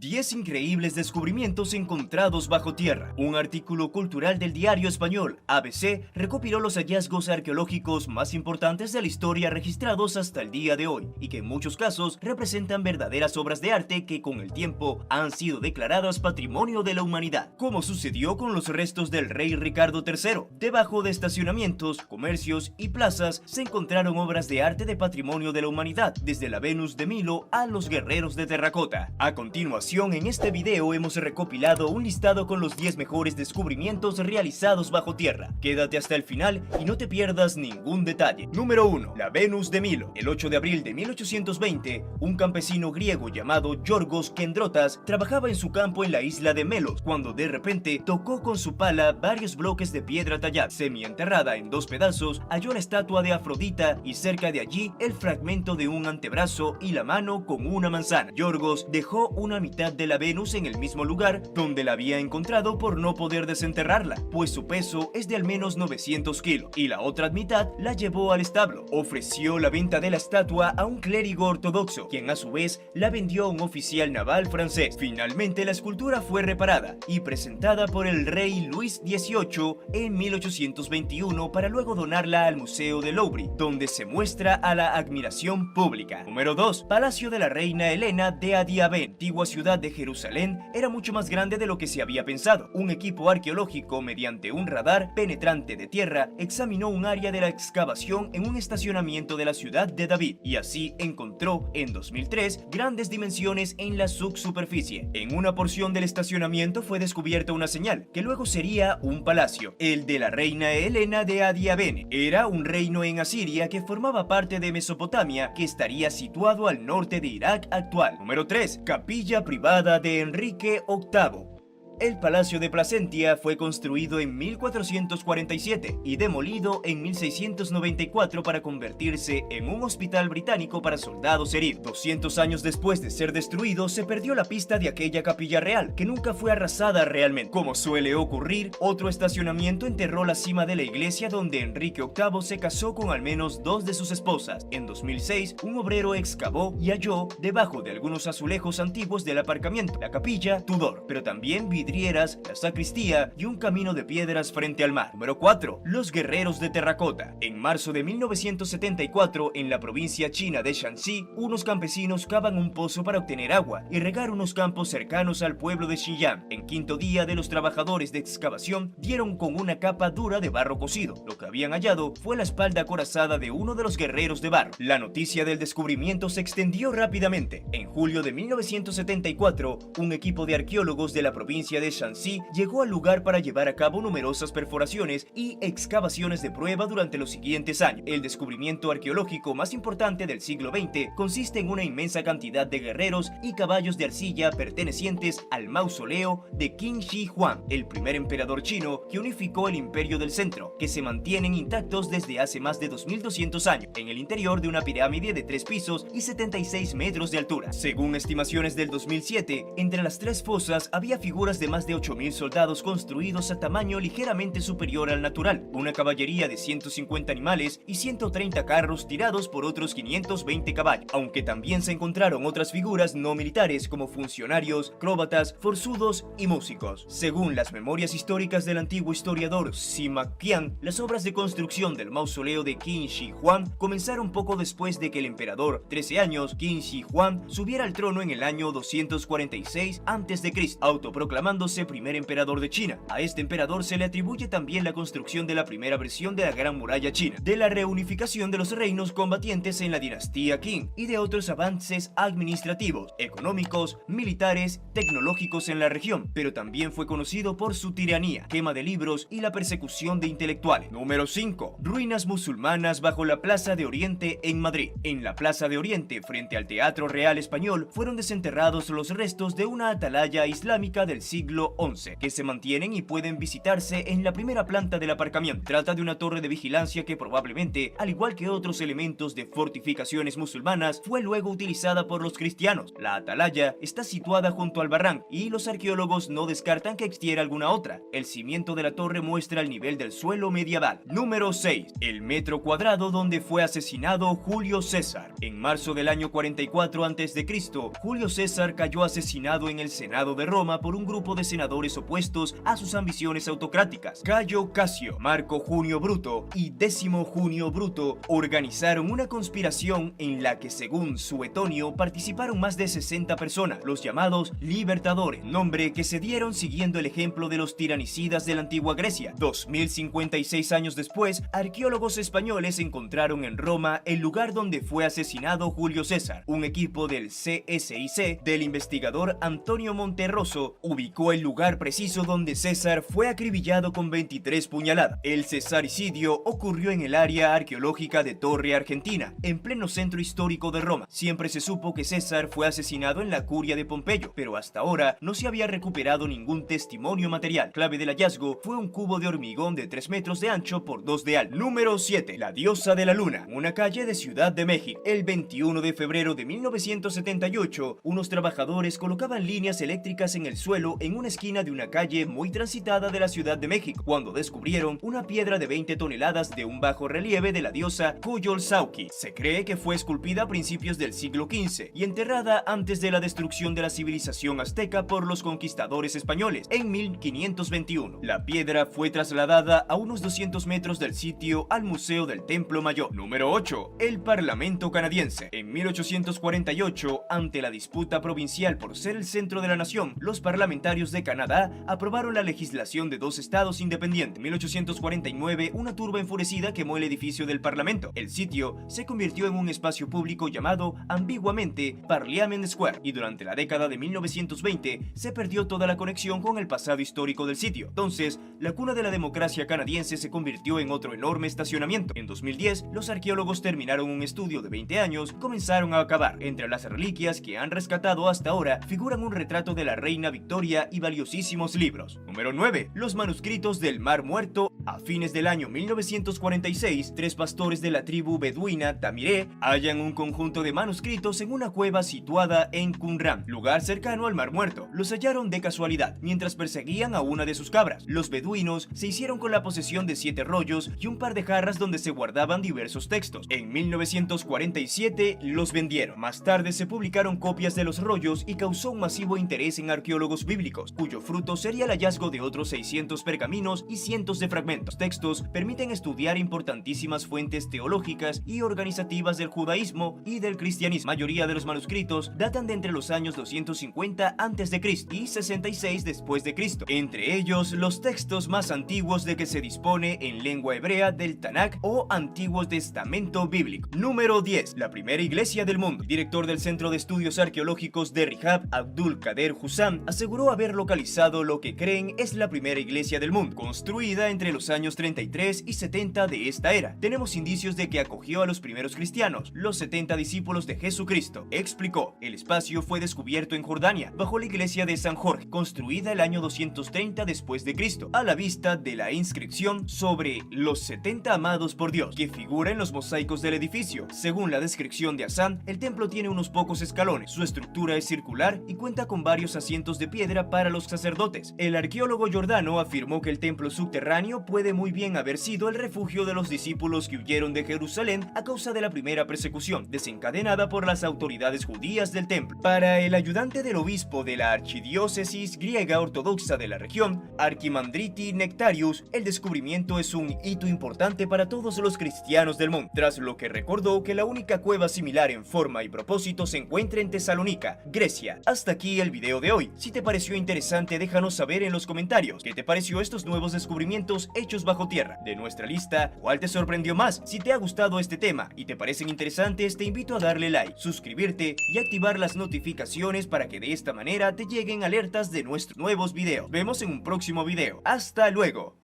10 increíbles descubrimientos encontrados bajo tierra. Un artículo cultural del diario español ABC recopiló los hallazgos arqueológicos más importantes de la historia registrados hasta el día de hoy y que en muchos casos representan verdaderas obras de arte que con el tiempo han sido declaradas Patrimonio de la Humanidad, como sucedió con los restos del rey Ricardo III. Debajo de estacionamientos, comercios y plazas se encontraron obras de arte de Patrimonio de la Humanidad, desde la Venus de Milo a los guerreros de terracota. A continuación, en este video hemos recopilado un listado con los 10 mejores descubrimientos realizados bajo tierra. Quédate hasta el final y no te pierdas ningún detalle. Número 1. La Venus de Milo. El 8 de abril de 1820, un campesino griego llamado Yorgos Kendrotas trabajaba en su campo en la isla de Melos, cuando de repente tocó con su pala varios bloques de piedra tallada. Semienterrada en dos pedazos, halló la estatua de Afrodita y cerca de allí el fragmento de un antebrazo y la mano con una manzana. Yorgos dejó una mitad de la Venus en el mismo lugar donde la había encontrado por no poder desenterrarla, pues su peso es de al menos 900 kilos, y la otra mitad la llevó al establo. Ofreció la venta de la estatua a un clérigo ortodoxo, quien a su vez la vendió a un oficial naval francés. Finalmente la escultura fue reparada y presentada por el rey Luis XVIII en 1821 para luego donarla al Museo del Louvre, donde se muestra a la admiración pública. Número 2. Palacio de la Reina Helena de Adiabén. Antigua ciudad de Jerusalén era mucho más grande de lo que se había pensado. Un equipo arqueológico, mediante un radar penetrante de tierra, examinó un área de la excavación en un estacionamiento de la ciudad de David y así encontró en 2003 grandes dimensiones en la subsuperficie. En una porción del estacionamiento fue descubierta una señal que luego sería un palacio, el de la reina Helena de Adiabene. Era un reino en Asiria que formaba parte de Mesopotamia, que estaría situado al norte de Irak actual. Número 3. Capilla privada de Enrique VIII. El Palacio de Placentia fue construido en 1447 y demolido en 1694 para convertirse en un hospital británico para soldados heridos. 200 años después de ser destruido, se perdió la pista de aquella capilla real, que nunca fue arrasada realmente. Como suele ocurrir, otro estacionamiento enterró la cima de la iglesia donde Enrique VIII se casó con al menos dos de sus esposas. En 2006, un obrero excavó y halló, debajo de algunos azulejos antiguos del aparcamiento, la capilla Tudor, pero también vidrieras, la sacristía y un camino de piedras frente al mar. Número 4. Los guerreros de terracota. En marzo de 1974, en la provincia china de Shanxi, unos campesinos cavan un pozo para obtener agua y regar unos campos cercanos al pueblo de Xinjiang. En quinto día de los trabajadores de excavación dieron con una capa dura de barro cocido. Lo que habían hallado fue la espalda acorazada de uno de los guerreros de barro. La noticia del descubrimiento se extendió rápidamente. En julio de 1974, un equipo de arqueólogos de la provincia de Shanxi llegó al lugar para llevar a cabo numerosas perforaciones y excavaciones de prueba durante los siguientes años. El descubrimiento arqueológico más importante del siglo XX consiste en una inmensa cantidad de guerreros y caballos de arcilla pertenecientes al mausoleo de Qin Shi Huang, el primer emperador chino que unificó el imperio del centro, que se mantienen intactos desde hace más de 2200 años, en el interior de una pirámide de 3 pisos y 76 metros de altura. Según estimaciones del 2007, entre las tres fosas había figuras de más de 8000 soldados construidos a tamaño ligeramente superior al natural, una caballería de 150 animales y 130 carros tirados por otros 520 caballos, aunque también se encontraron otras figuras no militares como funcionarios, acróbatas, forzudos y músicos. Según las memorias históricas del antiguo historiador Sima Qian, las obras de construcción del mausoleo de Qin Shi Huang comenzaron poco después de que el emperador, 13 años, Qin Shi Huang, subiera al trono en el año 246 a.C., autoproclamándose primer emperador de China. A este emperador se le atribuye también la construcción de la primera versión de la Gran Muralla China, de la reunificación de los reinos combatientes en la dinastía Qing y de otros avances administrativos, económicos, militares, tecnológicos en la región, pero también fue conocido por su tiranía, quema de libros y la persecución de intelectuales. Número 5. Ruinas musulmanas bajo la Plaza de Oriente en Madrid. En la Plaza de Oriente, frente al Teatro Real Español, fueron desenterrados los restos de una atalaya islámica del siglo siglo XI, que se mantienen y pueden visitarse en la primera planta del aparcamiento. Trata de una torre de vigilancia que probablemente, al igual que otros elementos de fortificaciones musulmanas, fue luego utilizada por los cristianos. La atalaya está situada junto al barranco y los arqueólogos no descartan que existiera alguna otra. El cimiento de la torre muestra el nivel del suelo medieval. Número 6. El metro cuadrado donde fue asesinado Julio César. En marzo del año 44 a.C., Julio César cayó asesinado en el Senado de Roma por un grupo de senadores opuestos a sus ambiciones autocráticas. Cayo Casio, Marco Junio Bruto y Décimo Junio Bruto organizaron una conspiración en la que, según Suetonio, participaron más de 60 personas, los llamados Libertadores, nombre que se dieron siguiendo el ejemplo de los tiranicidas de la antigua Grecia. 2056 años después, arqueólogos españoles encontraron en Roma el lugar donde fue asesinado Julio César. Un equipo del CSIC, del investigador Antonio Monterroso, ubicó el lugar preciso donde César fue acribillado con 23 puñaladas. El cesaricidio ocurrió en el área arqueológica de Torre Argentina, en pleno centro histórico de Roma. Siempre se supo que César fue asesinado en la curia de Pompeyo, pero hasta ahora no se había recuperado ningún testimonio material. Clave del hallazgo fue un cubo de hormigón de 3 metros de ancho por 2 de alto. Número 7. La diosa de la luna, una calle de Ciudad de México. El 21 de febrero de 1978, unos trabajadores colocaban líneas eléctricas en el suelo en una esquina de una calle muy transitada de la Ciudad de México, cuando descubrieron una piedra de 20 toneladas de un bajo relieve de la diosa Cuyolxauhqui. Se cree que fue esculpida a principios del siglo XV y enterrada antes de la destrucción de la civilización azteca por los conquistadores españoles en 1521. La piedra fue trasladada a unos 200 metros del sitio al Museo del Templo Mayor. Número 8. El Parlamento canadiense. En 1848, ante la disputa provincial por ser el centro de la nación, los parlamentarios de Canadá aprobaron la legislación de 2 estados independientes. En 1849, una turba enfurecida quemó el edificio del Parlamento. El sitio se convirtió en un espacio público llamado ambiguamente Parliament Square, y durante la década de 1920 se perdió toda la conexión con el pasado histórico del sitio. Entonces, la cuna de la democracia canadiense se convirtió en otro enorme estacionamiento. En 2010, los arqueólogos terminaron un estudio de 20 años y comenzaron a acabar. Entre las reliquias que han rescatado hasta ahora figuran un retrato de la reina Victoria y valiosísimos libros. Número 9. Los manuscritos del Mar Muerto. A fines del año 1946, 3 pastores de la tribu beduina Tamiré hallan un conjunto de manuscritos en una cueva situada en Qumran, lugar cercano al Mar Muerto. Los hallaron de casualidad mientras perseguían a una de sus cabras. Los beduinos se hicieron con la posesión de 7 rollos y un par de jarras donde se guardaban diversos textos. En 1947 los vendieron. Más tarde se publicaron copias de los rollos y causó un masivo interés en arqueólogos bíblicos, cuyo fruto sería el hallazgo de otros 600 pergaminos y cientos de fragmentos. Los textos permiten estudiar importantísimas fuentes teológicas y organizativas del judaísmo y del cristianismo. La mayoría de los manuscritos datan de entre los años 250 a.C. y 66 después de Cristo. Entre ellos, los textos más antiguos de que se dispone en lengua hebrea del Tanakh o Antiguo Testamento Bíblico. Número 10. La primera iglesia del mundo. El director del Centro de Estudios Arqueológicos de Rihab, Abdul Kader Hussam, aseguró haber localizado lo que creen es la primera iglesia del mundo, construida entre los años 33 y 70 de esta era. Tenemos indicios de que acogió a los primeros cristianos, los 70 discípulos de Jesucristo. Explicó, el espacio fue descubierto en Jordania, bajo la iglesia de San Jorge, construida el año 230 después de Cristo, a la vista de la inscripción sobre los 70 amados por Dios, que figura en los mosaicos del edificio. Según la descripción de Hassan, el templo tiene unos pocos escalones, su estructura es circular y cuenta con varios asientos de piedra para los sacerdotes. El arqueólogo Giordano afirmó que el templo subterráneo puede muy bien haber sido el refugio de los discípulos que huyeron de Jerusalén a causa de la primera persecución, desencadenada por las autoridades judías del templo. Para el ayudante del obispo de la archidiócesis griega ortodoxa de la región, Archimandriti Nectarius, el descubrimiento es un hito importante para todos los cristianos del mundo, tras lo que recordó que la única cueva similar en forma y propósito se encuentra en Tesalónica, Grecia. Hasta aquí el video de hoy. Si te pareció interesante, déjanos saber en los comentarios qué te pareció estos nuevos descubrimientos hechos bajo tierra. De nuestra lista, ¿cuál te sorprendió más? Si te ha gustado este tema y te parecen interesantes, te invito a darle like, suscribirte y activar las notificaciones para que de esta manera te lleguen alertas de nuestros nuevos videos. Nos vemos en un próximo video. ¡Hasta luego!